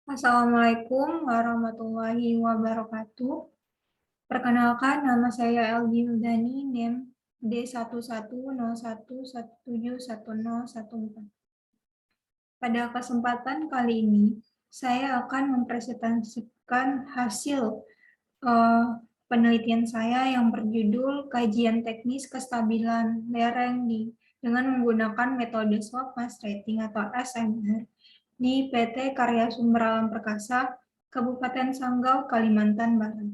Assalamualaikum warahmatullahi wabarakatuh. Perkenalkan, nama saya Elgi Huldani, NIM D1101171014. Pada kesempatan kali ini, saya akan mempresentasikan hasil eh, penelitian saya yang berjudul Kajian Teknis Kestabilan Lereng dengan menggunakan metode swab mass rating atau SMR di PT Karya Sumber Alam Perkasa, Kabupaten Sanggau, Kalimantan Barat.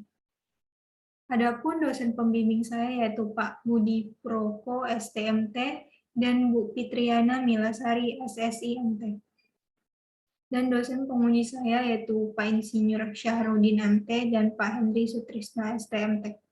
Adapun dosen pembimbing saya yaitu Pak Budi Proko, STMT, dan Bu Fitriana Milasari, SSI MT. Dan dosen penguji saya yaitu Pak Insinyur Syahrudin MT dan Pak Henry Sutrisna, STMT.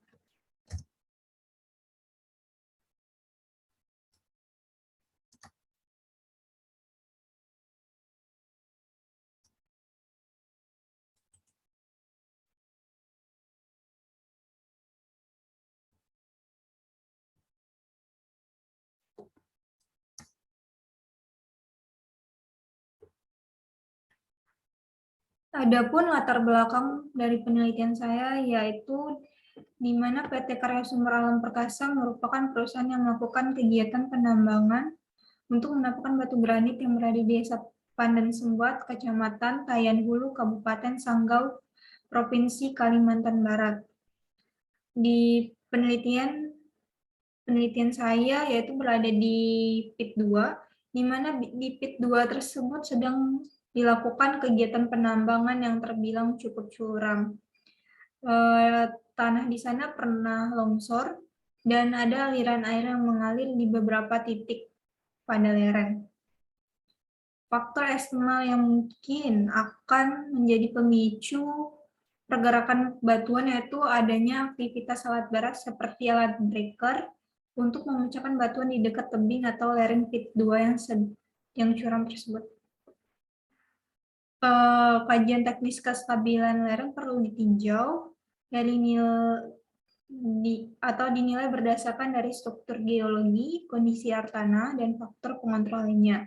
Adapun latar belakang dari penelitian saya yaitu di mana PT Karya Sumber Alam Perkasa merupakan perusahaan yang melakukan kegiatan penambangan untuk mendapatkan batu granit yang berada di Desa Pandan Sembuat, Kecamatan Tayan Hulu, Kabupaten Sanggau, Provinsi Kalimantan Barat. Di penelitian saya yaitu berada di PIT 2, di mana di PIT 2 tersebut sedang dilakukan kegiatan penambangan yang terbilang cukup curam. Tanah di sana pernah longsor dan ada aliran air yang mengalir di beberapa titik pada lereng. Faktor eksternal yang mungkin akan menjadi pemicu pergerakan batuan yaitu adanya aktivitas alat berat seperti alat breaker untuk memecahkan batuan di dekat tebing atau lereng pit 2 yang curam tersebut. Kajian teknis kestabilan lereng perlu ditinjau dari dinilai berdasarkan dari struktur geologi, kondisi air tanah, dan faktor pengontrol lainnya.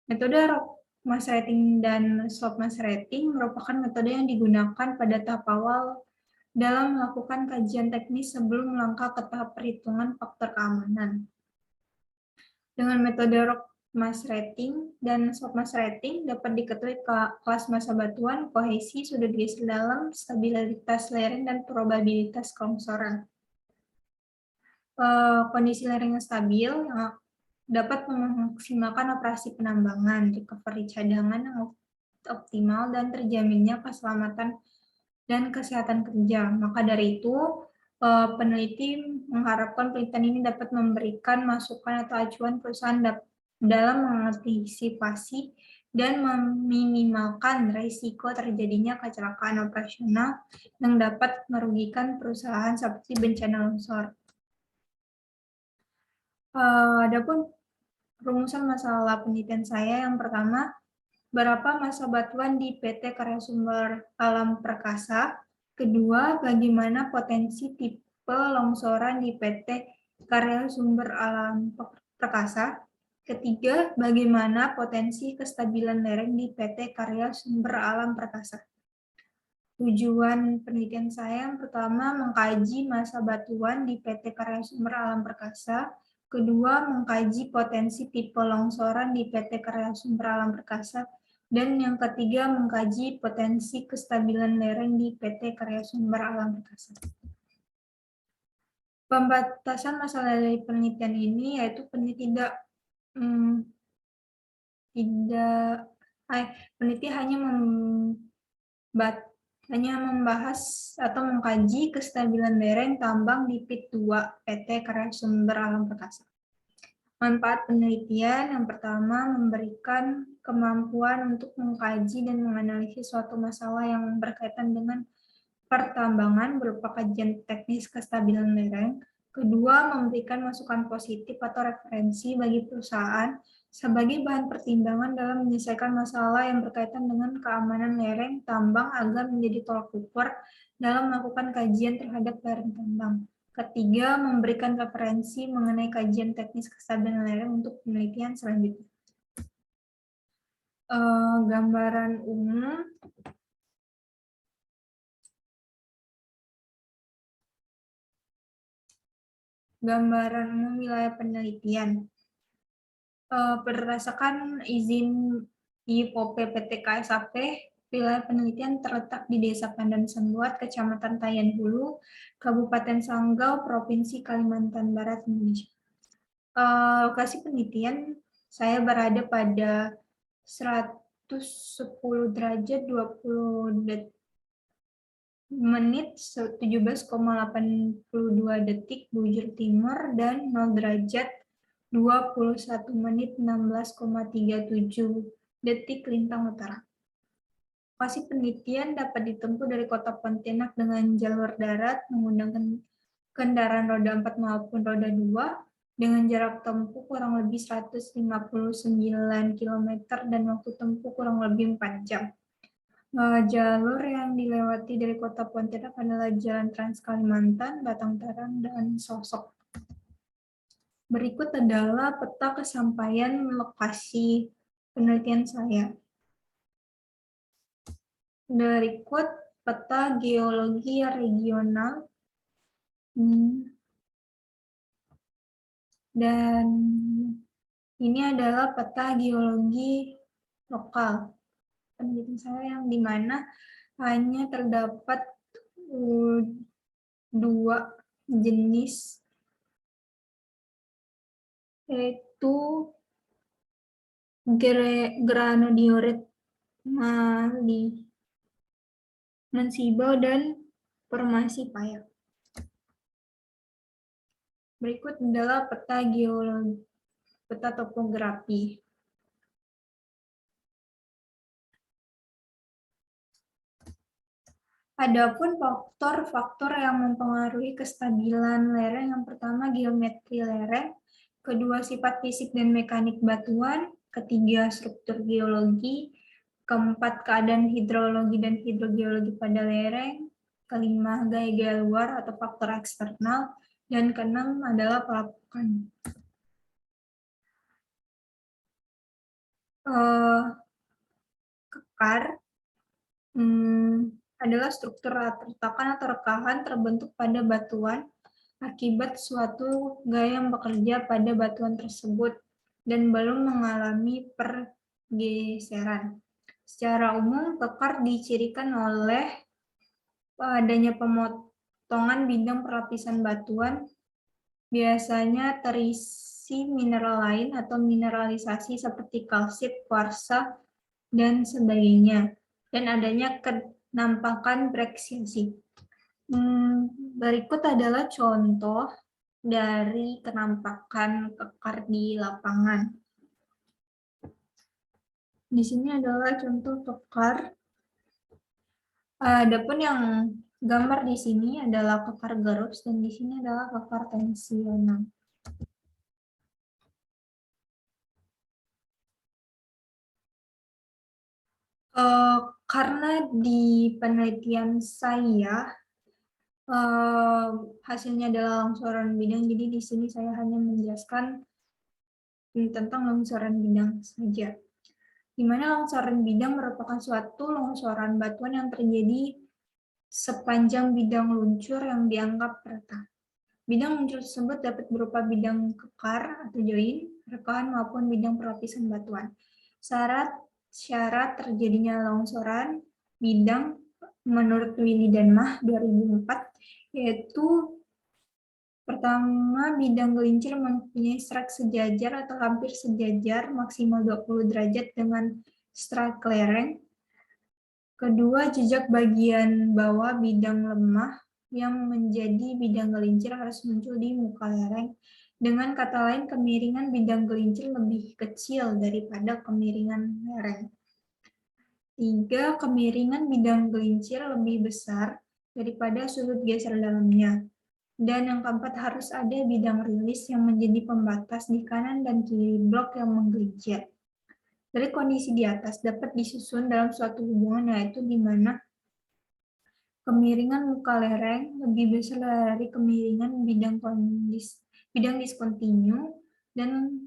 Metode rock mass rating dan soft mass rating merupakan metode yang digunakan pada tahap awal dalam melakukan kajian teknis sebelum melangkah ke tahap perhitungan faktor keamanan. Dengan metode rock mass rating dan soft mass rating dapat diketahui kelas massa batuan, kohesi, sudut geser dalam, stabilitas lereng, dan probabilitas kelongsoran. Kondisi lereng yang stabil yang dapat memaksimalkan operasi penambangan, recovery cadangan yang optimal, dan terjaminnya keselamatan dan kesehatan kerja. Maka dari itu, peneliti mengharapkan penelitian ini dapat memberikan masukan atau acuan perusahaan dalam mengantisipasi dan meminimalkan risiko terjadinya kecelakaan operasional yang dapat merugikan perusahaan seperti bencana longsor. Adapun rumusan masalah penelitian saya yang pertama, berapa massa batuan di PT Karya Sumber Alam Perkasa? Kedua, bagaimana potensi tipe longsoran di PT Karya Sumber Alam Perkasa? Ketiga, bagaimana potensi kestabilan lereng di PT Karya Sumber Alam Perkasa? Tujuan penelitian saya yang pertama, mengkaji massa batuan di PT Karya Sumber Alam Perkasa. Kedua, mengkaji potensi tipe longsoran di PT Karya Sumber Alam Perkasa. Dan yang ketiga, mengkaji potensi kestabilan lereng di PT Karya Sumber Alam Perkasa. Pembatasan masalah dari penelitian ini yaitu peneliti peneliti hanya membahas atau mengkaji kestabilan lereng tambang di PIT 2 PT Karya Sumber Alam Perkasa. Manfaat penelitian yang pertama, memberikan kemampuan untuk mengkaji dan menganalisis suatu masalah yang berkaitan dengan pertambangan berupa kajian teknis kestabilan lereng. Kedua, memberikan masukan positif atau referensi bagi perusahaan sebagai bahan pertimbangan dalam menyelesaikan masalah yang berkaitan dengan keamanan lereng tambang agar menjadi tolak ukur dalam melakukan kajian terhadap lereng tambang. Ketiga, memberikan referensi mengenai kajian teknis kestabilan lereng untuk penelitian selanjutnya. Gambaran umum. Gambaran umum wilayah penelitian. Berdasarkan izin IPOP PT KSAP, wilayah penelitian terletak di Desa Pandan Sembuat, Kecamatan Tayan Hulu, Kabupaten Sanggau, Provinsi Kalimantan Barat, Indonesia. Lokasi penelitian saya berada pada 110 derajat 20 menit 17,82 detik bujur timur dan 0 derajat 21 menit 16,37 detik lintang utara. Lokasi penelitian dapat ditempuh dari Kota Pontianak dengan jalur darat menggunakan kendaraan roda 4 maupun roda 2 dengan jarak tempuh kurang lebih 159 km dan waktu tempuh kurang lebih 4 jam. Jalur yang dilewati dari Kota Pontianak adalah Jalan Trans Kalimantan, Batang Tarang, dan Sosok. Berikut adalah peta kesampaian lokasi penelitian saya. Berikut peta geologi regional. Dan ini adalah peta geologi lokal penelitian saya yang dimana hanya terdapat 2 jenis, yaitu granodiorit Mansibau dan formasi Payak. Berikut adalah peta geologi, peta topografi. Adapun faktor-faktor yang mempengaruhi kestabilan lereng, yang pertama geometri lereng, kedua sifat fisik dan mekanik batuan, ketiga struktur geologi, keempat keadaan hidrologi dan hidrogeologi pada lereng, kelima gaya-gaya luar atau faktor eksternal, dan keenam adalah pelapukan. Kekar adalah struktur retakan atau rekahan terbentuk pada batuan akibat suatu gaya yang bekerja pada batuan tersebut dan belum mengalami pergeseran. Secara umum, kekar dicirikan oleh adanya pemotongan bidang perlapisan batuan, biasanya terisi mineral lain atau mineralisasi seperti kalsit, kuarsa, dan sebagainya, dan adanya kenampakan breksiasi. Berikut adalah contoh dari kenampakan kekar di lapangan. Di sini adalah contoh kekar. Adapun yang gambar di sini adalah kekar Gerops dan di sini adalah kekar tensional. Karena di penelitian saya hasilnya adalah longsoran bidang, jadi di sini saya hanya menjelaskan tentang longsoran bidang saja. Di mana longsoran bidang merupakan suatu longsoran batuan yang terjadi sepanjang bidang luncur yang dianggap rata. Bidang luncur tersebut dapat berupa bidang kekar atau join, rekahan maupun bidang perlapisan batuan. Syarat terjadinya longsoran bidang menurut Willy dan Mah 2004 yaitu pertama, bidang gelincir mempunyai strike sejajar atau hampir sejajar maksimal 20 derajat dengan strike lereng. Kedua, jejak bagian bawah bidang lemah yang menjadi bidang gelincir harus muncul di muka lereng. Dengan kata lain, kemiringan bidang gelincir lebih kecil daripada kemiringan lereng. 3. Kemiringan bidang gelincir lebih besar daripada sudut geser dalamnya. Dan yang keempat, harus ada bidang rilis yang menjadi pembatas di kanan dan kiri blok yang menggelincir. Dari kondisi di atas dapat disusun dalam suatu hubungan, yaitu di mana kemiringan muka lereng lebih besar dari kemiringan bidang diskontinu dan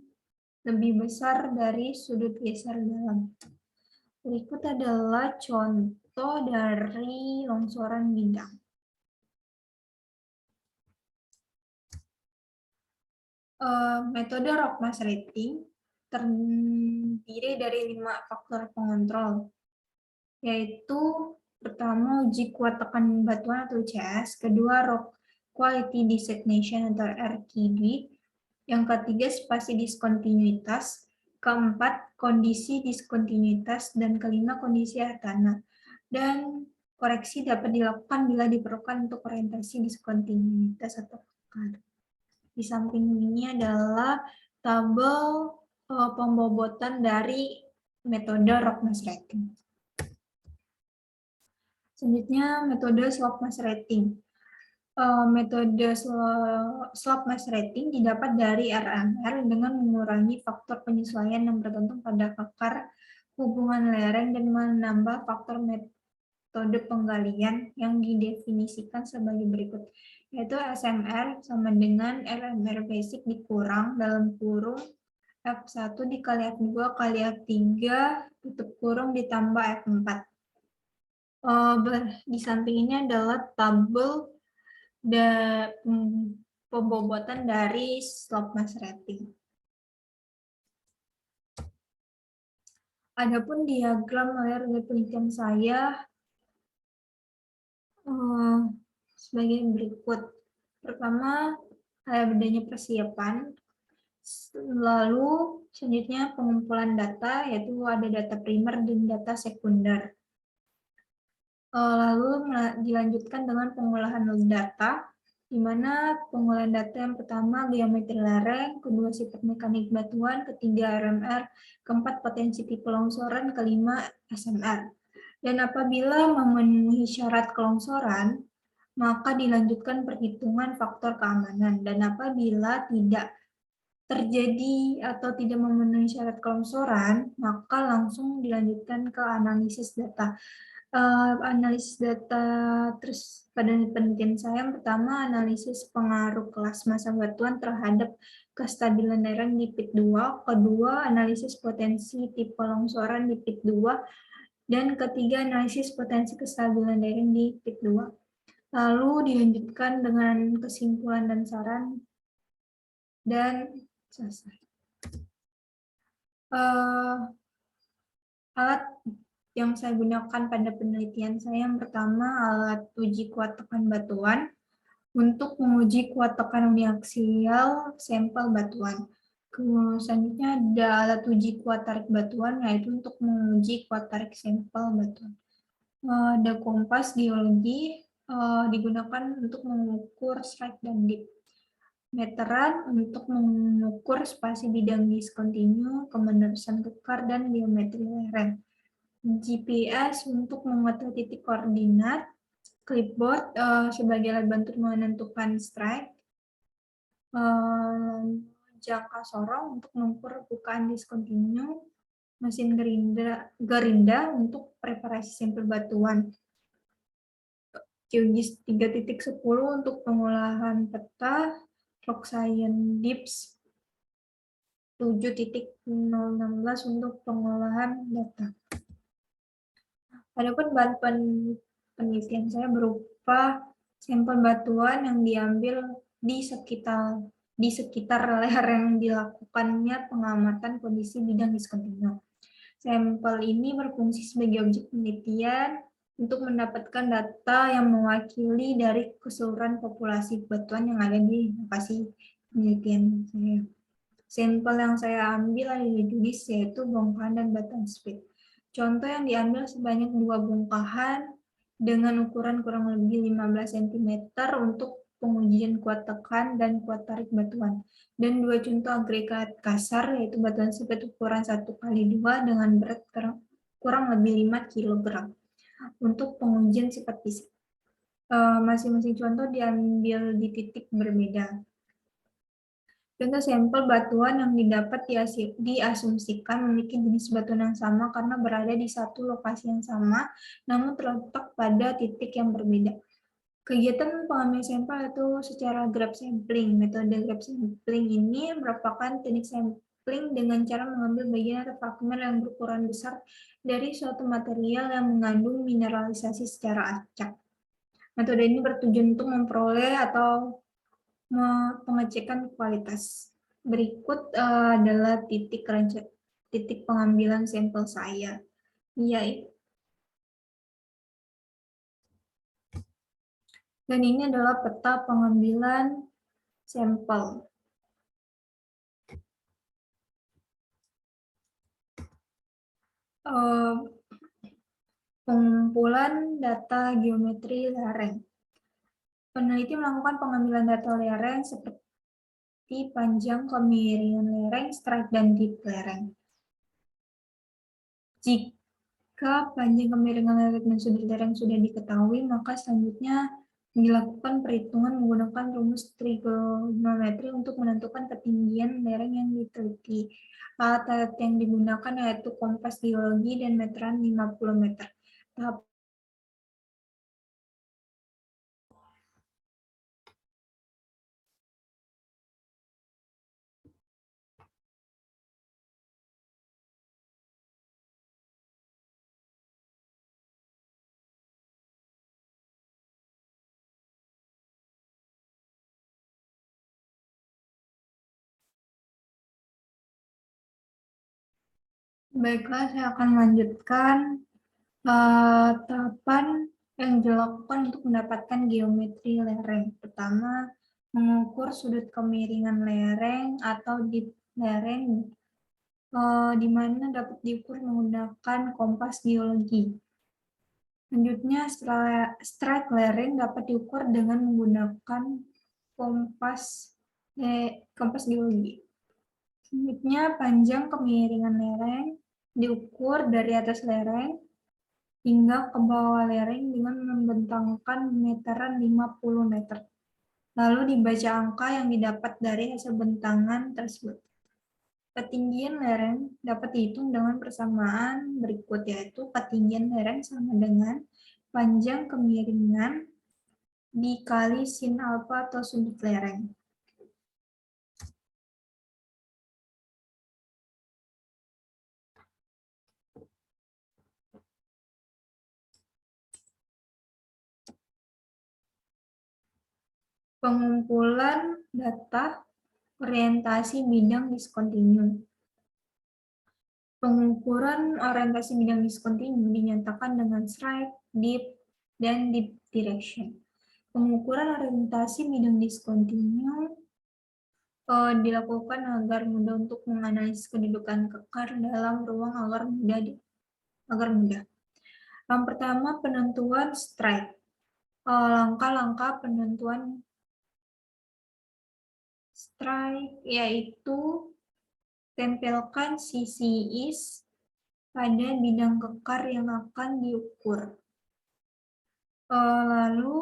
lebih besar dari sudut geser dalam. Berikut adalah contoh dari longsoran bidang. Metode rock mass rating terdiri dari 5 faktor pengontrol, yaitu pertama uji kuat tekan batuan atau CS, kedua rock quality designation atau RQD, yang ketiga spasi diskontinuitas, keempat kondisi diskontinuitas, dan kelima kondisi air tanah. Dan koreksi dapat dilakukan bila diperlukan untuk orientasi diskontinuitas atau KAR. Di samping ini adalah tabel pembobotan dari metode rock mass rating. Selanjutnya metode slope mass rating. Metode slope mass rating didapat dari RMR dengan mengurangi faktor penyesuaian yang bergantung pada akar hubungan lereng dan menambah faktor metode penggalian yang didefinisikan sebagai berikut, yaitu SMR sama dengan RMR basic dikurang dalam kurung F1 dikali F2 kali F3 tutup kurung ditambah F4. Di samping ini adalah tabel pembobotan dari slope mass rating. Adapun diagram layar penelitian saya sebagai berikut. Pertama, adanya persiapan. Lalu selanjutnya pengumpulan data, yaitu ada data primer dan data sekunder. Lalu dilanjutkan dengan pengolahan data, di mana pengolahan data yang pertama geometri lereng, kedua sifat mekanik batuan, ketiga RMR, keempat potensi tipe longsoran, kelima SMR. Dan apabila memenuhi syarat kelongsoran, maka dilanjutkan perhitungan faktor keamanan. Dan apabila tidak terjadi atau tidak memenuhi syarat kelongsoran, maka langsung dilanjutkan ke analisis data. Analisis data terus pada penelitian saya yang pertama analisis pengaruh kelas massa batuan terhadap kestabilan lereng di pit 2, kedua analisis potensi tipe longsoran di pit 2, dan ketiga analisis potensi kestabilan lereng di pit 2. Lalu dilanjutkan dengan kesimpulan dan saran dan selesai. Alat yang saya gunakan pada penelitian saya yang pertama alat uji kuat tekan batuan untuk menguji kuat tekan uniaksial sampel batuan. Selanjutnya ada alat uji kuat tarik batuan yaitu untuk menguji kuat tarik sampel batuan. Ada kompas geologi digunakan untuk mengukur strike dan dip. Meteran untuk mengukur spasi bidang diskontinu, kemenerusan kekar, dan geometri lereng. GPS untuk memotret titik koordinat, clipboard sebagai alat bantu menentukan strike, jangka sorong untuk mengukur bukaan diskontinu, mesin gerinda untuk preparasi sampel batuan, QGIS 3.10 untuk pengolahan peta, rock science dips 7.016 untuk pengolahan data. Adapun bahan penelitian saya berupa sampel batuan yang diambil di sekitar lereng dilakukannya pengamatan kondisi bidang diskontinu. Sampel ini berfungsi sebagai objek penelitian untuk mendapatkan data yang mewakili dari keseluruhan populasi batuan yang ada di lokasi penelitian saya. Sampel yang saya ambil ada di jenis yaitu bongkahan dan batuan spit. Contoh yang diambil sebanyak 2 bongkahan dengan ukuran kurang lebih 15 cm untuk pengujian kuat tekan dan kuat tarik batuan. Dan 2 contoh agregat kasar yaitu batuan spit ukuran 1x2 dengan berat kurang lebih 5 kg untuk pengujian sifat fisik. Masing-masing contoh diambil di titik berbeda. Contoh sampel batuan yang didapat diasumsikan memiliki jenis batuan yang sama karena berada di satu lokasi yang sama, namun terletak pada titik yang berbeda. Kegiatan pengambilan sampel itu secara grab sampling. Metode grab sampling ini merupakan teknik sampling sampling dengan cara mengambil bagian atau fragmen yang berukuran besar dari suatu material yang mengandung mineralisasi secara acak. Metode ini bertujuan untuk memperoleh atau pengecekan kualitas. Berikut adalah titik pengambilan sampel saya, yaitu dan ini adalah peta pengambilan sampel. Pengumpulan data geometri lereng. Peneliti melakukan pengambilan data lereng seperti panjang kemiringan lereng, strike, dan dip lereng. Jika panjang kemiringan lereng dan sudut lereng sudah diketahui, maka selanjutnya dilakukan perhitungan menggunakan rumus trigonometri untuk menentukan ketinggian lereng yang diteliti. Alat-alat yang digunakan yaitu kompas geologi dan meteran 50 meter. Tahap Baiklah, saya akan melanjutkan tahapan yang dilakukan untuk mendapatkan geometri lereng. Pertama, mengukur sudut kemiringan lereng atau dip lereng, di mana dapat diukur menggunakan kompas geologi. Selanjutnya, strike lereng dapat diukur dengan menggunakan kompas geologi. Selanjutnya, panjang kemiringan lereng diukur dari atas lereng hingga ke bawah lereng dengan membentangkan meteran 50 meter. Lalu dibaca angka yang didapat dari hasil bentangan tersebut. Ketinggian lereng dapat dihitung dengan persamaan berikut, yaitu ketinggian lereng sama dengan panjang kemiringan dikali sin alfa atau sudut lereng. Pengumpulan data orientasi bidang diskontinu. Pengukuran orientasi bidang diskontinu dinyatakan dengan strike, dip, dan dip direction. Pengukuran orientasi bidang diskontinu dilakukan agar mudah untuk menganalisis kedudukan kekar dalam ruang agar mudah. Yang pertama, penentuan strike. Langkah-langkah penentuan strike yaitu tempelkan sisi is pada bidang kekar yang akan diukur. Lalu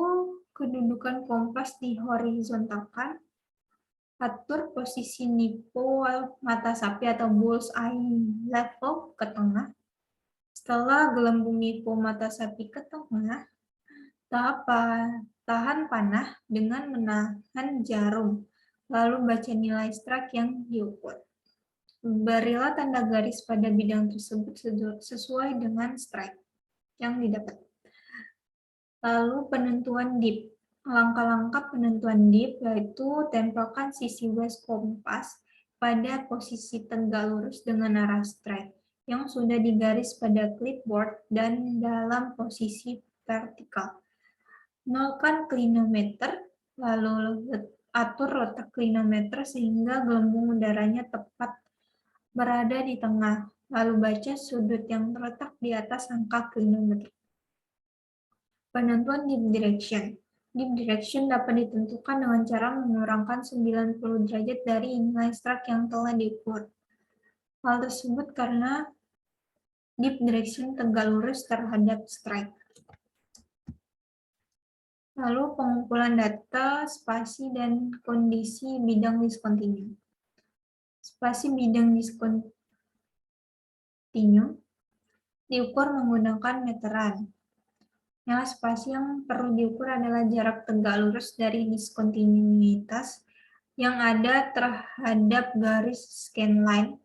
kedudukan kompas dihorizontalkan. Atur posisi nipo mata sapi atau bull's eye level ke tengah. Setelah gelembung nipo mata sapi ke tengah, tahan panah dengan menahan jarum. Lalu baca nilai strike yang diukur. Berilah tanda garis pada bidang tersebut sesuai dengan strike yang didapat. Lalu penentuan dip. Langkah-langkah penentuan dip yaitu tempelkan sisi west kompas pada posisi tegak lurus dengan arah strike yang sudah digaris pada clipboard dan dalam posisi vertikal. Nolkan klinometer, lalu atur letak klinometer sehingga gelembung udaranya tepat berada di tengah, lalu baca sudut yang terletak di atas angka klinometer. Penentuan dip direction. Dip direction dapat ditentukan dengan cara mengurangkan 90 derajat dari nilai strike yang telah diukur. Hal tersebut karena dip direction tegak lurus terhadap strike. Lalu pengumpulan data, spasi, dan kondisi bidang diskontinu. Spasi bidang diskontinu diukur menggunakan meteran. Nilai spasi yang perlu diukur adalah jarak tegak lurus dari diskontinuitas yang ada terhadap garis scanline.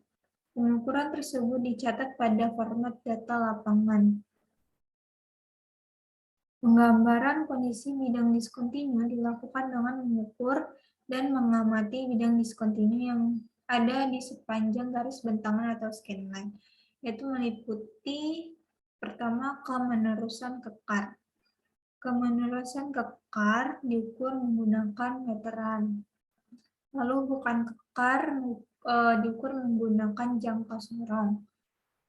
Pengukuran tersebut dicatat pada format data lapangan. Penggambaran kondisi bidang diskontinu dilakukan dengan mengukur dan mengamati bidang diskontinu yang ada di sepanjang garis bentangan atau scanline, yaitu meliputi pertama kemenerusan kekar. Kemenerusan kekar diukur menggunakan meteran. Lalu bukan kekar diukur menggunakan jangka sorong.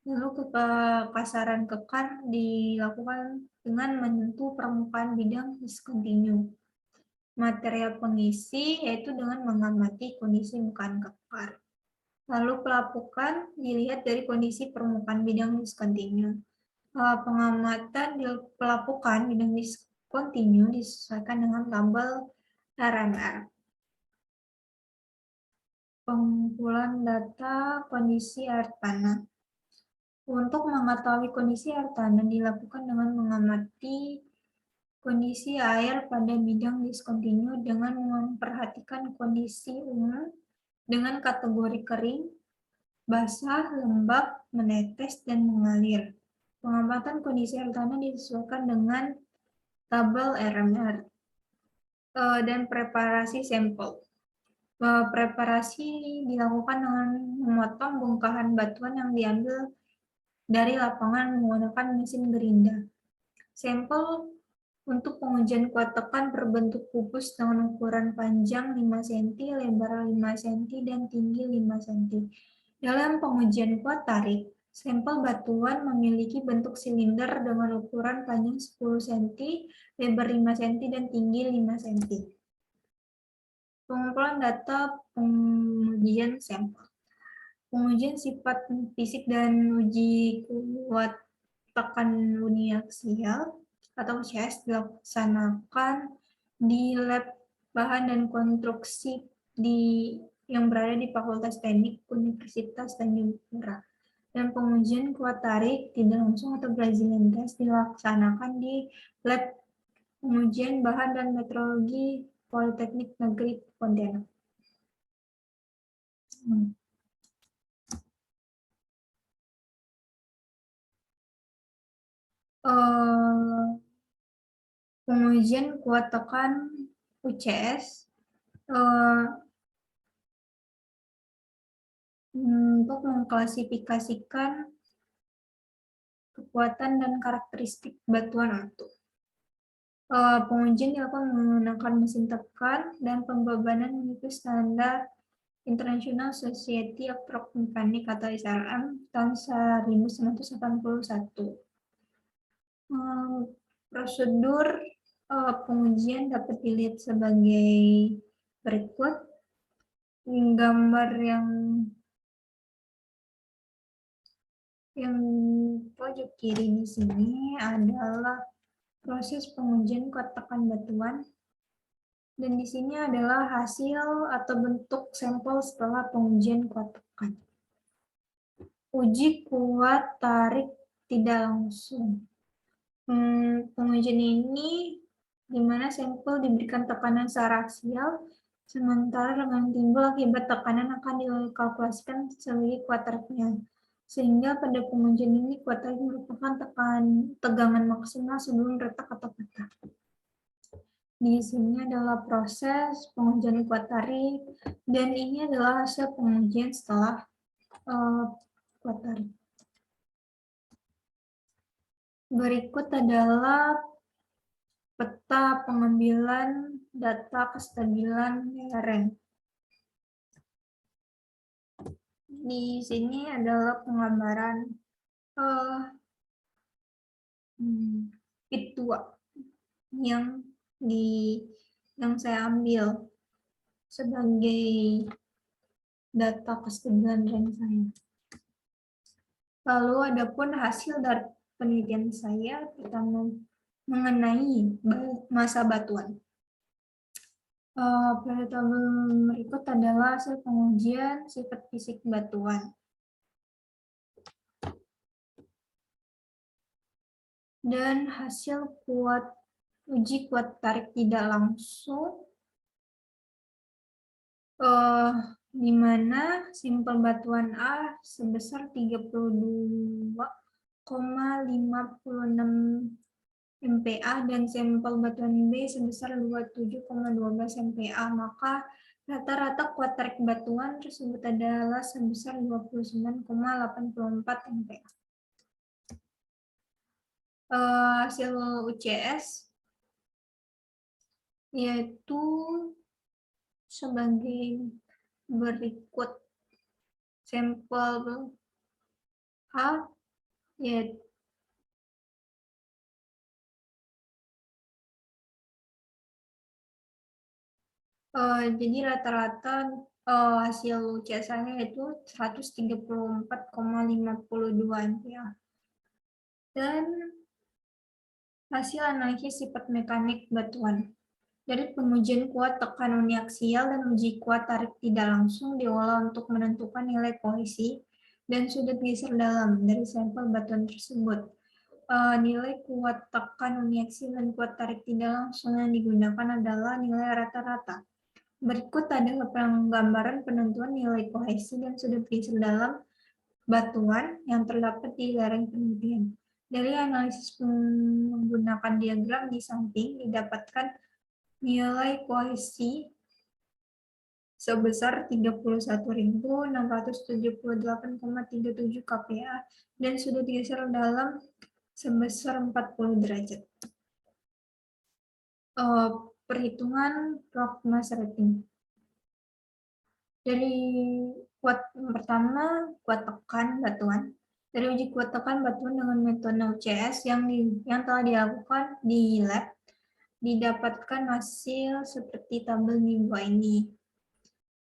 Lalu kekasaran kekar dilakukan dengan menyentuh permukaan bidang diskontinu. Material pengisi yaitu dengan mengamati kondisi bukan kekar. Lalu pelapukan dilihat dari kondisi permukaan bidang diskontinu. Pengamatan di pelapukan bidang diskontinu disesuaikan dengan tabel RMR. Pengumpulan data kondisi air tanah. Untuk mengetahui kondisi air tanah dilakukan dengan mengamati kondisi air pada bidang diskontinu dengan memperhatikan kondisi umum dengan kategori kering, basah, lembab, menetes, dan mengalir. Pengamatan kondisi air tanah disesuaikan dengan tabel RMR dan preparasi sampel. Preparasi dilakukan dengan memotong bongkahan batuan yang diambil dari lapangan menggunakan mesin gerinda. Sampel untuk pengujian kuat tekan berbentuk kubus dengan ukuran panjang 5 cm, lebar 5 cm, dan tinggi 5 cm. Dalam pengujian kuat tarik, sampel batuan memiliki bentuk silinder dengan ukuran panjang 10 cm, lebar 5 cm, dan tinggi 5 cm. Pengumpulan data pengujian sampel. Pengujian sifat fisik dan uji kuat tekan uniaksial atau CHES dilaksanakan di lab bahan dan konstruksi yang berada di Fakultas Teknik Universitas Tanjung Pura. Dan pengujian kuat tarik tidak langsung atau Brazilian test dilaksanakan di lab pengujian bahan dan metrologi Politeknik Negeri Pontianak. Pengujian kuat tekan UCS untuk mengklasifikasikan kekuatan dan karakteristik batuan utuh. Pengujian dilakukan menggunakan mesin tekan dan pembebanan mengikuti standar International Society of Rock Mechanics atau ISRM tahun 1981. Prosedur pengujian dapat dilihat sebagai berikut. Gambar yang pojok kiri di sini adalah proses pengujian kuat tekan batuan, dan di sini adalah hasil atau bentuk sampel setelah pengujian kuat tekan. Uji kuat tarik tidak langsung. Pengujian ini di mana sampel diberikan tekanan secara aksial, sementara dengan timbul akibat tekanan akan dikalkulasikan sebagai kuat tariknya. Sehingga pada pengujian ini kuat tarik merupakan tegangan maksimal sebelum retak atau patah. Di sini adalah proses pengujian kuat tarik, dan ini adalah hasil pengujian setelah kuat tarik. Berikut adalah peta pengambilan data kestabilan lereng. Di sini adalah penggambaran pit 2 yang saya ambil sebagai data kestabilan lereng saya. Lalu adapun hasil dari penelitian saya pertama mengenai massa batuan. Pada tabel berikut adalah hasil pengujian sifat fisik batuan. Dan hasil uji kuat tarik tidak langsung Di mana sampel batuan A sebesar 32,56 MPa dan sampel batuan B sebesar 27,12 MPa, maka rata-rata kuat tarik batuan tersebut adalah sebesar 29,84 MPa. Hasil UCS yaitu sebagai berikut. Sampel A yaitu jadi rata-rata hasil UCS saya itu 134,52 MPa. Dan hasil analisis sifat mekanik batuan. Dari pengujian kuat tekan uni aksial dan uji kuat tarik tidak langsung diolah untuk menentukan nilai kohesi dan sudut geser dalam dari sampel batuan tersebut. Nilai kuat tekan uni aksial dan kuat tarik tidak langsung yang digunakan adalah nilai rata-rata. Berikut adalah penggambaran penentuan nilai kohesi dan sudut geser dalam batuan yang terdapat di lereng penelitian. Dari analisis menggunakan diagram di samping didapatkan nilai kohesi sebesar 31.678,37 kPa dan sudut geser dalam sebesar 40 derajat. Perhitungan rock mass rating. Dari kuat pertama, kuat tekan batuan. Dari uji kuat tekan batuan dengan metode UCS yang telah dilakukan di lab, didapatkan hasil seperti tabel di bawah ini,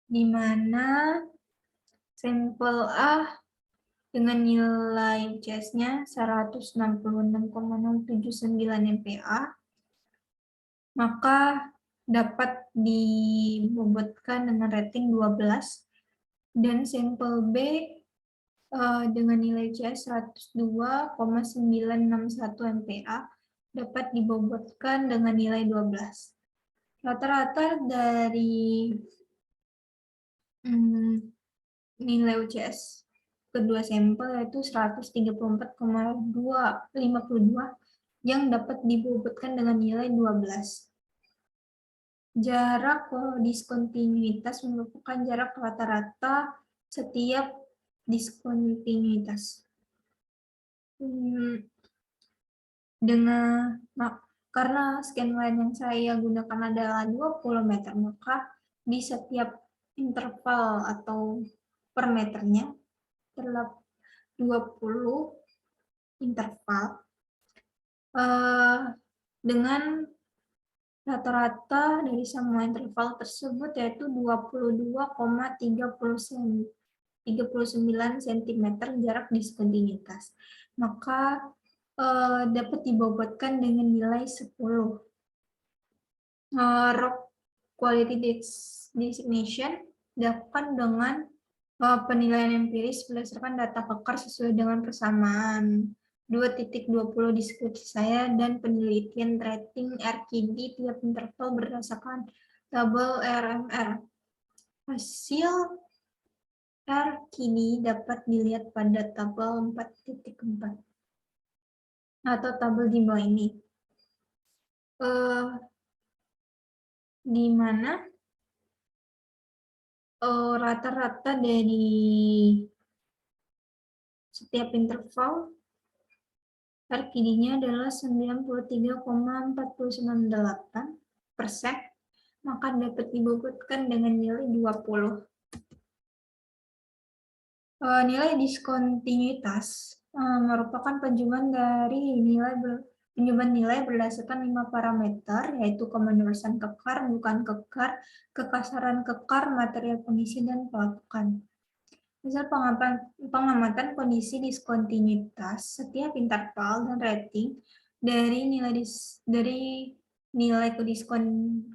di mana sampel A dengan nilai UCS-nya 166,079 MPa, maka dapat dibobotkan dengan rating 12, dan sampel B dengan nilai UCS 102,961 MPa dapat dibobotkan dengan nilai 12. Rata-rata dari nilai UCS kedua sampel yaitu 134,252 yang dapat dibobotkan dengan nilai 12. Jarak diskontinuitas merupakan jarak rata-rata setiap diskontinuitas. Karena scan line yang saya gunakan adalah 20 meter, maka di setiap interval atau per meternya terdapat 20 interval dengan rata-rata dari semua interval tersebut yaitu 22,39 cm jarak diskontinuitas. Maka dapat dibobotkan dengan nilai 10. Rock quality designation dilakukan dengan penilaian empiris berdasarkan data kekar sesuai dengan persamaan 2.20 deskripsi saya dan penelitian rating RKD tiap interval berdasarkan tabel RMR. Hasil RKD dapat dilihat pada tabel 4.4 atau tabel di bawah ini, di mana rata-rata dari setiap interval RKD-nya adalah 93,498%, maka dapat dibobotkan dengan nilai 20. Nilai diskontinuitas merupakan penjuman nilai berdasarkan 5 parameter, yaitu kemenerusan kekar, bukan kekar, kekasaran kekar, material pengisi, dan pelapukan. Hasil pengamatan kondisi diskontinuitas setiap interval dan rating dari nilai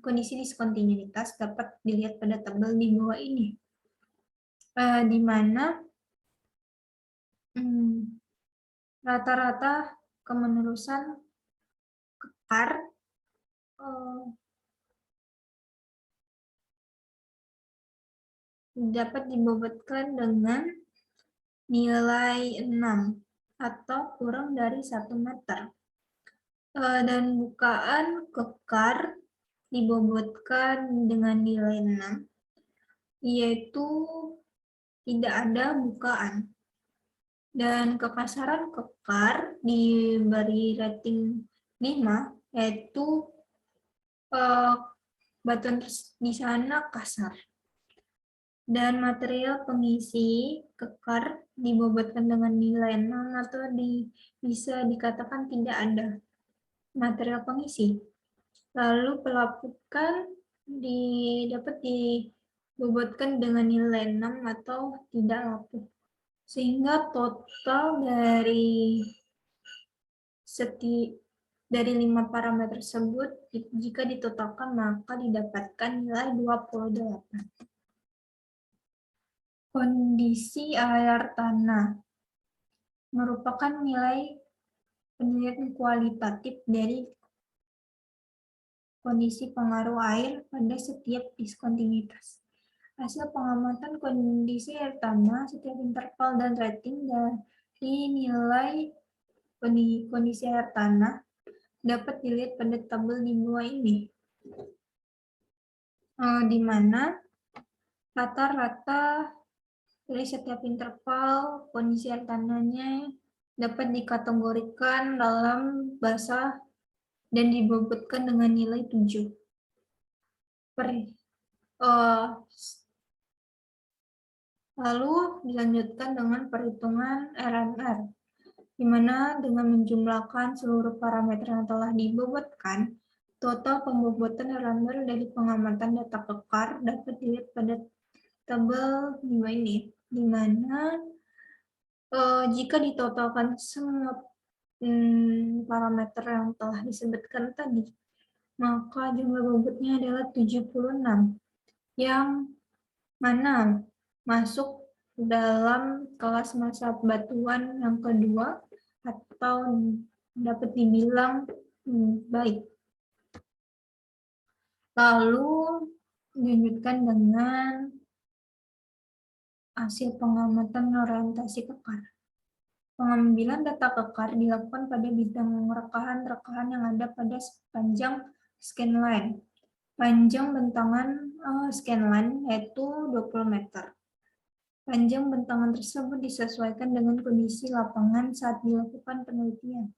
kondisi diskontinuitas dapat dilihat pada tabel di bawah ini, di mana rata-rata kemenerusan kekar dapat dibobotkan dengan nilai 6 atau kurang dari 1 meter. Dan bukaan kekar dibobotkan dengan nilai 6, yaitu tidak ada bukaan. Dan kekasaran kekar diberi rating 5, yaitu batuan di sana kasar. Dan material pengisi kekar dibobotkan dengan nilai 6 atau bisa dikatakan tidak ada material pengisi. Lalu pelapukan dapat dibobotkan dengan nilai 6 atau tidak lapuk. Sehingga total dari 5 parameter tersebut jika ditotalkan maka didapatkan nilai 28. Kondisi air tanah merupakan nilai penilaian kualitatif dari kondisi pengaruh air pada setiap diskontinuitas. Hasil pengamatan kondisi air tanah setiap interval dan rating dari nilai kondisi air tanah dapat dilihat pada tabel di bawah ini, di mana rata-rata dari setiap interval kondisi air tanahnya dapat dikategorikan dalam basah dan dibobotkan dengan nilai 7. Lalu dilanjutkan dengan perhitungan RMR, di mana dengan menjumlahkan seluruh parameter yang telah dibobotkan, total pembobotan RMR dari pengamatan data kekar dapat dilihat pada tabel di bawah ini, di mana jika ditotalkan semua parameter yang telah disebutkan tadi, maka jumlah bobotnya adalah 76, yang mana masuk dalam kelas massa batuan yang kedua atau dapat dibilang baik. Lalu dilanjutkan dengan hasil pengamatan orientasi kekar. Pengambilan data kekar dilakukan pada bidang rekahan-rekahan yang ada pada sepanjang scanline. Panjang bentangan scanline yaitu 20 meter. Panjang bentangan tersebut disesuaikan dengan kondisi lapangan saat dilakukan penelitian.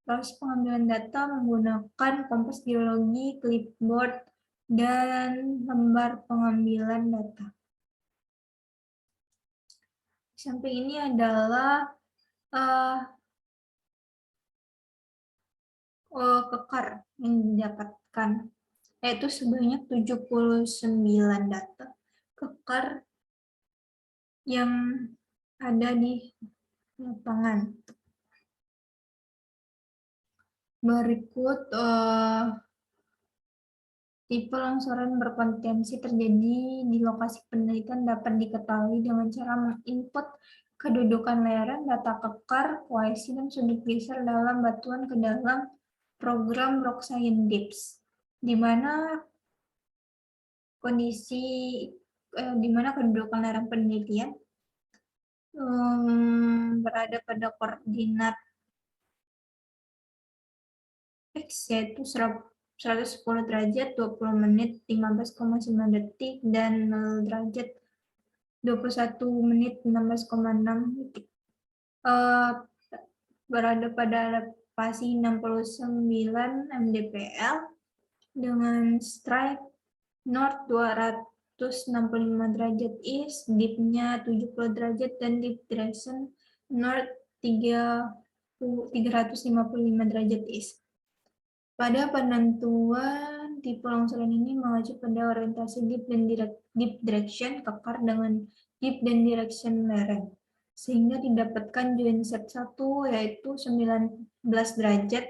Proses pengambilan data menggunakan kompas geologi, clipboard, dan lembar pengambilan data. Di samping ini adalah kekar yang didapatkan, yaitu sebanyak 79 data kekar yang ada di lapangan. Berikut tipe longsoran berpotensi terjadi di lokasi penelitian dapat diketahui dengan cara menginput kedudukan lereng, data kekar, koaksi, dan sudut geser dalam batuan ke dalam program Rock Science Dips, di mana kedudukan lereng penelitian berada pada koordinat X, yaitu 110 derajat 20 menit 15,9 detik dan 0 derajat 21 menit 16,6 detik. Berada pada elevasi 69 mdpl dengan strike north 265 derajat east, dip-nya 70 derajat, dan dip direction north 355 derajat east. Pada penentuan tipe longsoran ini mengacu pada orientasi dip dan dip direction kekar dengan dip dan direction lereng, sehingga didapatkan joint set 1 yaitu 19 derajat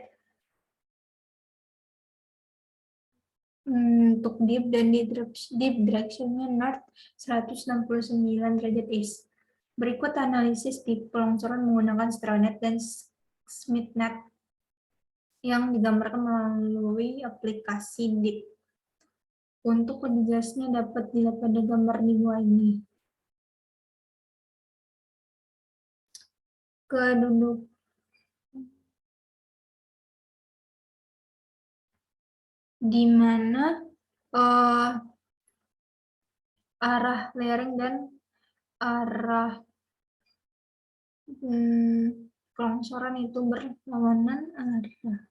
untuk dip dan dip direction-nya north 169 derajat east. Berikut analisis tipe longsoran menggunakan StrawNet dan SmithNet yang digambarkan melalui aplikasi dip. Untuk lebih jelasnya dapat dilihat pada gambar di bawah ini. Keduduk di mana arah lereng dan arah kelongsoran itu berlawanan arah.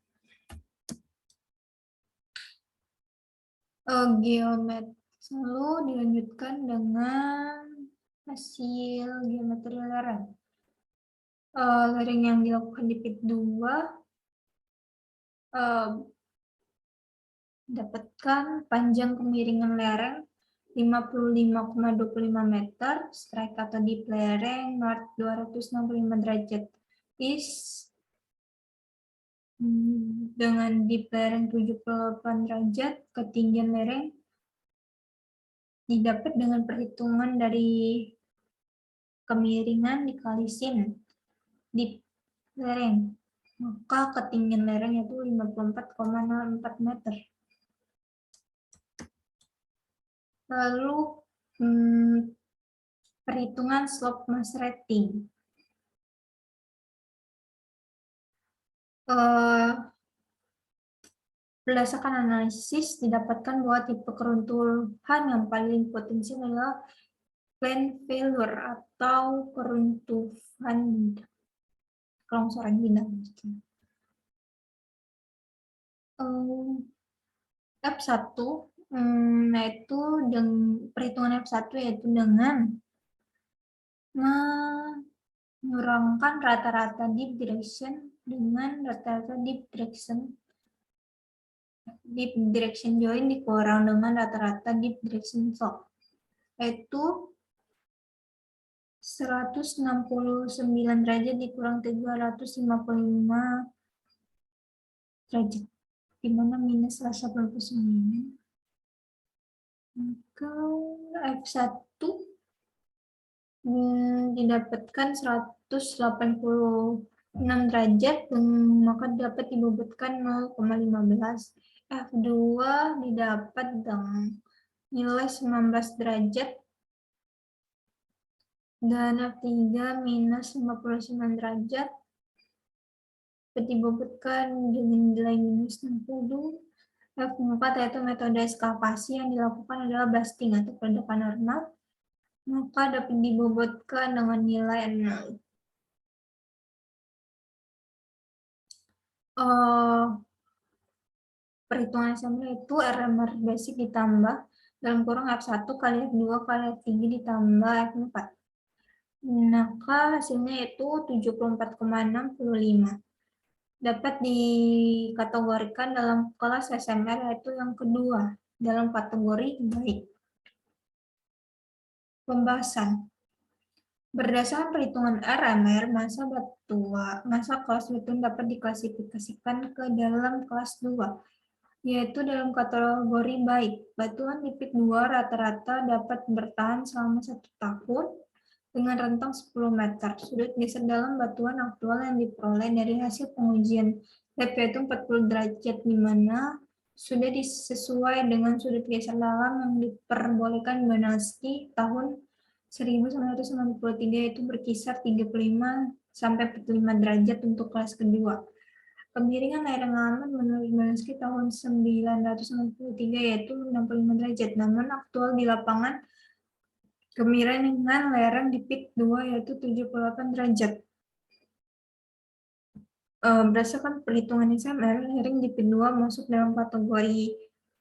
Geometri. Lalu dilanjutkan dengan hasil geometri lereng. Lereng yang dilakukan di pit 2 dapatkan panjang kemiringan lereng 55,25 meter, strike atau deep lereng north 265 derajat east dengan deep lereng 78 derajat, ketinggian lereng didapat dengan perhitungan dari kemiringan dikali sin deep lereng, maka ketinggian lereng itu 54,04 meter. Lalu perhitungan slope mass rating. Berdasarkan analisis didapatkan bahwa tipe keruntuhan yang paling potensial adalah plane failure atau keruntuhan kelongsoran bidang. F1 yaitu perhitungan F1 yaitu dengan mengurangkan rata-rata deep direction dengan rata-rata deep direction join dikurang dengan rata-rata deep direction slope, yaitu 169 derajat dikurang 355 derajat, di mana minus 189. Maka F1 didapatkan 186 derajat, maka dapat dibobotkan 0,15. F2 didapat dengan nilai 19 derajat dan F3 minus 59 derajat dibobotkan dengan nilai minus 60. F4 yaitu metode ekskavasi yang dilakukan adalah blasting atau peledakan renat, maka dapat dibobotkan dengan nilai 0. Perhitungan sampel itu RMR basic ditambah dalam kurung F1 kali F2 kali F3 ditambah F4. Maka hasilnya itu 74,65. Dapat dikategorikan dalam kelas SMR yaitu yang kedua dalam kategori baik. Pembahasan. Berdasarkan perhitungan RMR, massa kelas batuan dapat diklasifikasikan ke dalam kelas 2, yaitu dalam kategori baik. Batuan di pit 2 rata-rata dapat bertahan selama 1 tahun dengan rentang 10 meter. Sudut geser dalam batuan aktual yang diperoleh dari hasil pengujian lab yaitu 40 derajat, di mana sudah disesuai dengan sudut geser dalam yang diperbolehkan di Banalski tahun 1993, yaitu berkisar 35 sampai 45 derajat untuk kelas kedua. Kemiringan lereng aman menurut Banalski tahun 1993 yaitu 65 derajat, namun aktual di lapangan kemiringan lereng di pit 2 yaitu 78 derajat. Berdasarkan perhitungan SMR, lereng di pit 2 masuk dalam kategori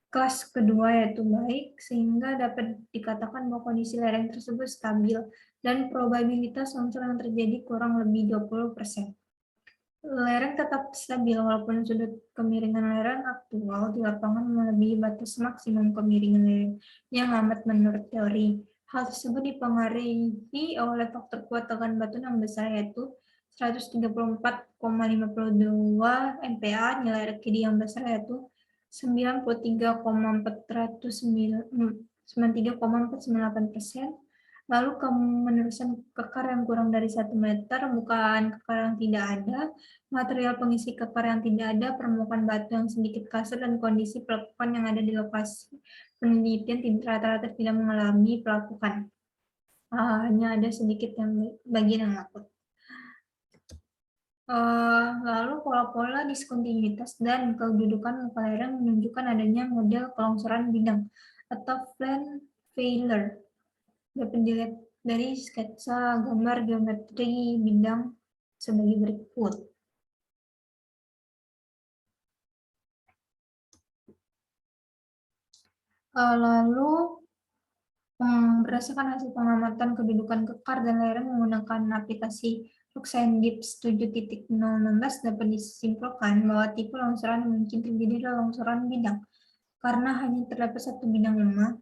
kelas kedua yaitu baik, sehingga dapat dikatakan bahwa kondisi lereng tersebut stabil dan probabilitas longsor yang terjadi kurang lebih 20%. Lereng tetap stabil walaupun sudut kemiringan lereng aktual di lapangan melebihi batas maksimum kemiringan lereng yang amat menurut teori. Hal tersebut dipengaruhi oleh faktor kuat tekan batu yang besar yaitu 134,52 MPa, nilai RKD yang besar yaitu 93,498%. Lalu kemenerusan kekar yang kurang dari 1 meter, bukan kekar yang tidak ada, material pengisi kekar yang tidak ada, permukaan batu yang sedikit kasar, dan kondisi pelekuan yang ada di lokasi penelitian rata-rata tidak mengalami pelapukan. Hanya ada sedikit bagian yang laput. Lalu pola-pola diskontinuitas dan kedudukan muka lereng menunjukkan adanya model kelongsoran bidang atau flank failure. Dapat dilihat dari sketsa gambar geometri bidang sebagai berikut. Lalu berdasarkan hasil pengamatan kedudukan kekar dan lereng menggunakan aplikasi Luxendips 7.016 dapat disimpulkan bahwa tipe longsoran yang mungkin terjadi adalah longsoran bidang karena hanya terdapat satu bidang lemah.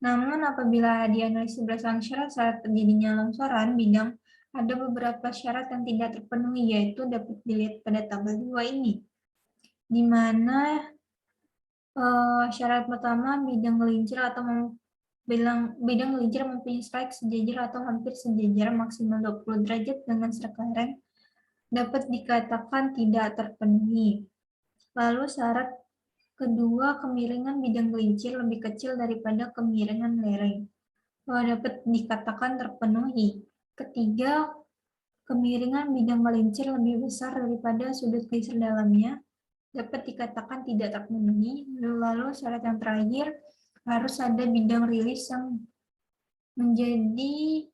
Namun apabila dianalisis berdasarkan syarat terjadinya longsoran bidang, ada beberapa syarat yang tidak terpenuhi, yaitu dapat dilihat pada tabel 2 ini, di mana syarat pertama bidang gelincir atau bidang gelincir mempunyai strike sejajar atau hampir sejajar maksimal 20 derajat dengan strike lereng dapat dikatakan tidak terpenuhi. Lalu syarat kedua, kemiringan bidang gelincir lebih kecil daripada kemiringan lereng dapat dikatakan terpenuhi. Ketiga, kemiringan bidang gelincir lebih besar daripada sudut geser dalamnya dapat dikatakan tidak terpenuhi. Lalu syarat yang terakhir, harus ada bidang rilis yang menjadi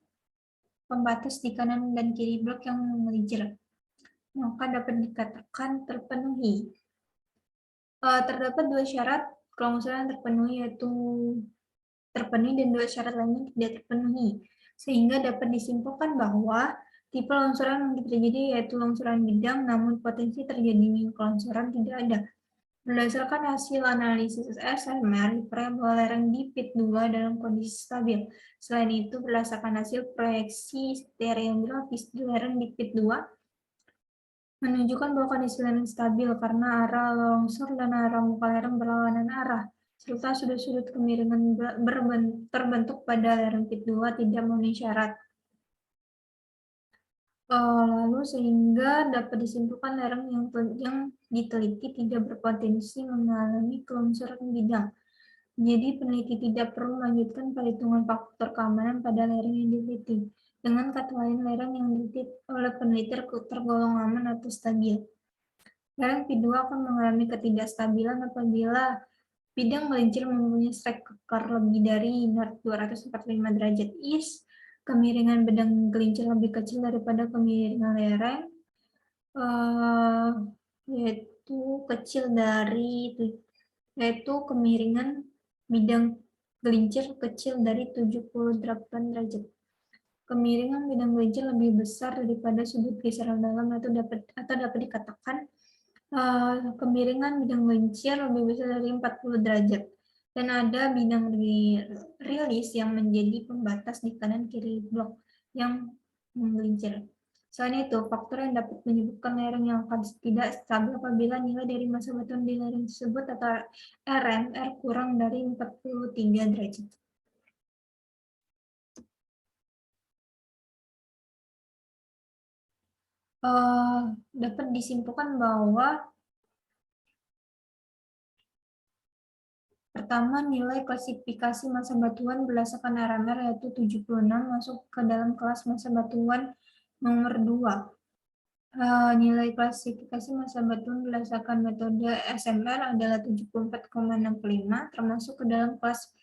pembatas di kanan dan kiri blok yang menggelincir, maka dapat dikatakan terpenuhi. Terdapat dua syarat kelongsoran terpenuhi, yaitu terpenuhi dan dua syarat lainnya tidak terpenuhi, sehingga dapat disimpulkan bahwa tipe longsoran yang terjadi yaitu longsoran bidang, namun potensi terjadinya kelongsoran tidak ada. Berdasarkan hasil analisis SMR, diperoleh bahwa lereng di pit 2 dalam kondisi stabil. Selain itu, berdasarkan hasil proyeksi stereografis di lereng di pit 2, menunjukkan bahwa kondisi lereng stabil karena arah longsor dan arah muka lereng berlawanan arah, serta sudut-sudut kemiringan terbentuk pada lereng pit 2 tidak memenuhi syarat. Lalu sehingga dapat disimpulkan lereng yang diteliti tidak berpotensi mengalami kelongsoran bidang. Jadi peneliti tidak perlu melanjutkan perhitungan faktor keamanan pada lereng yang diteliti. Dengan kata lain, lereng yang diteliti oleh peneliti tergolong aman atau stabil. Lereng P2 akan mengalami ketidakstabilan apabila bidang gelincir mempunyai strike kekar lebih dari 245 derajat is, kemiringan bidang gelincir lebih kecil daripada kemiringan lereng, yaitu kemiringan bidang gelincir kecil dari 78 derajat. Kemiringan bidang gelincir lebih besar daripada sudut geser dalam atau dapat dikatakan kemiringan bidang gelincir lebih besar dari 40 derajat. Dan ada bidang rilis yang menjadi pembatas di kanan kiri blok yang menggelincir. Selain itu, faktor yang dapat menyebabkan lereng yang akan tidak stabil apabila nilai dari massa batuan di lereng tersebut atau RMR kurang dari 43 derajat. Dapat disimpulkan bahwa pertama, nilai klasifikasi massa batuan berdasarkan RMR yaitu 76 masuk ke dalam kelas massa batuan nomor 2. Nilai klasifikasi massa batuan berdasarkan metode SMR adalah 74,65 termasuk ke dalam kelas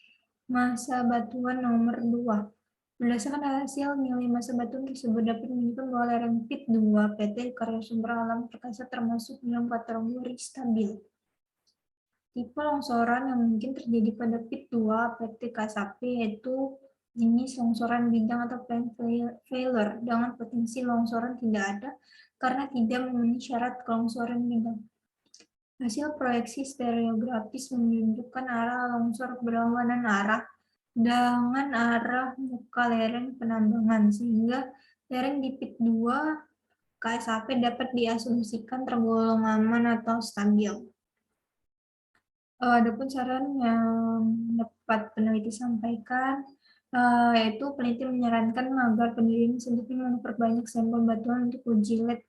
massa batuan nomor 2. Berdasarkan hasil nilai massa batuan tersebut dapat menunjukkan bahwa lereng pit 2 PT Karya Sumber Alam Perkasa termasuk dalam kategori stabil. Tipe longsoran yang mungkin terjadi pada pit 2 PT KSAP yaitu jenis longsoran bidang atau flank failure dengan potensi longsoran tidak ada karena tidak memenuhi syarat kelongsoran bidang. Hasil proyeksi stereografis menunjukkan arah longsor berlawanan arah dengan arah muka lereng penambangan, sehingga lereng di pit 2 KSAP dapat diasumsikan tergolong aman atau stabil. Adapun saran yang dapat peneliti sampaikan, yaitu peneliti menyarankan agar pendiri selanjutnya memperbanyak sampel batuan untuk uji lab.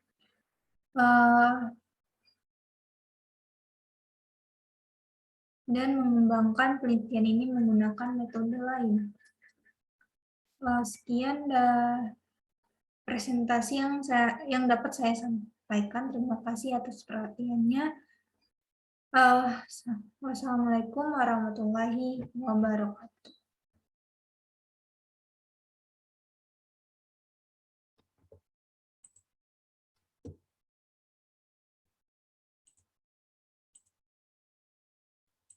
dan mengembangkan penelitian ini menggunakan metode lain. Sekian presentasi yang dapat saya sampaikan. Terima kasih atas perhatiannya. Wassalamualaikum warahmatullahi wabarakatuh.